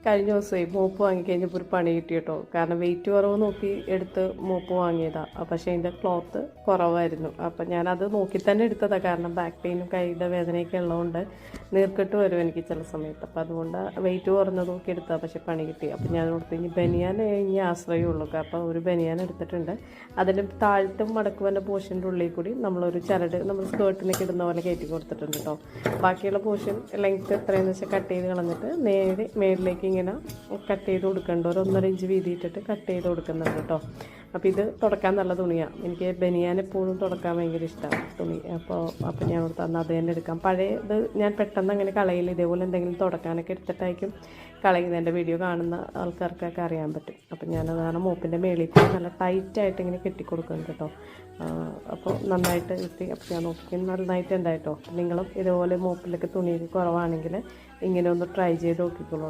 കഴിഞ്ഞ ദിവസമേ മോപ്പ് വാങ്ങിക്കഴിഞ്ഞപ്പോൾ ഒരു പണി കിട്ടി കേട്ടോ. കാരണം വെയിറ്റ് കുറവ് നോക്കി എടുത്ത് മോപ്പ് വാങ്ങിയതാണ്. പക്ഷേ അതിൻ്റെ ക്ലോത്ത് കുറവായിരുന്നു. അപ്പം ഞാനത് നോക്കി തന്നെ എടുത്തതാണ്. കാരണം ബാക്ക് പെയിനും കൈയുടെ വേദനയൊക്കെ ഉള്ളതുകൊണ്ട് നീർക്കെട്ട് വരും എനിക്ക് ചില സമയത്ത്. അപ്പം അതുകൊണ്ട് വെയിറ്റ് കുറഞ്ഞത് നോക്കി എടുത്താൽ പക്ഷേ പണി കിട്ടി. അപ്പം ഞാൻ കൊടുത്ത് ഇനി ബനിയാൻ ഇനി ആശ്രയമുള്ളൂ. അപ്പോൾ ഒരു ബനിയാൻ എടുത്തിട്ടുണ്ട്. അതിൻ്റെ താഴത്തും മടക്കുവൻ്റെ പോർഷൻ്റെ ഉള്ളിൽ കൂടി നമ്മളൊരു ചരട് നമ്മൾ സ്കേർട്ടിനൊക്കെ ഇടുന്ന പോലെ കയറ്റി കൊടുത്തിട്ടുണ്ട് കേട്ടോ. ബാക്കിയുള്ള പോർഷൻ ലെങ്ത്ത് എത്രയെന്ന് വെച്ചാൽ കട്ട് ചെയ്ത് കളഞ്ഞിട്ട് നേരെ മേളിലേക്ക് ഇങ്ങനെ കട്ട് ചെയ്ത് കൊടുക്കുന്നുണ്ട്. ഒരു 1.5 ഇഞ്ച് വീതിയിട്ടിട്ട് കട്ട് ചെയ്ത് കൊടുക്കുന്നുണ്ട് കേട്ടോ. അപ്പോൾ ഇത് തുടക്കാൻ നല്ല തുണിയാണ്. എനിക്ക് ബനിയാൻ എപ്പോഴും തുടക്കാൻ ഭയങ്കര ഇഷ്ടമാണ് തുണി. അപ്പോൾ ഞാൻ കൊടുത്ത് അന്ന് അത് തന്നെ എടുക്കാം. പഴയത് ഞാൻ പെട്ടെന്ന് അങ്ങനെ കളയില്ല. ഇതേപോലെ എന്തെങ്കിലും തുടക്കാനൊക്കെ എടുത്തിട്ടായിരിക്കും കളയുന്നത്. എൻ്റെ വീഡിയോ കാണുന്ന ആൾക്കാർക്കൊക്കെ അറിയാൻ പറ്റും. അപ്പോൾ ഞാനതാണ് മോപ്പിൻ്റെ മേളിൽ കൂടി നല്ല ടൈറ്റായിട്ട് ഇങ്ങനെ കെട്ടിക്കൊടുക്കുന്നുണ്ട് കേട്ടോ. അപ്പോൾ നന്നായിട്ട് കിട്ടി. അപ്പോൾ ഞാൻ നോക്കി നന്നായിട്ട് ഉണ്ടായിട്ടോ. നിങ്ങളും ഇതുപോലെ മോപ്പിലൊക്കെ തുണിയൊക്കെ കുറവാണെങ്കിൽ ഇങ്ങനെ ഒന്ന് ട്രൈ ചെയ്ത് നോക്കിക്കോളൂ.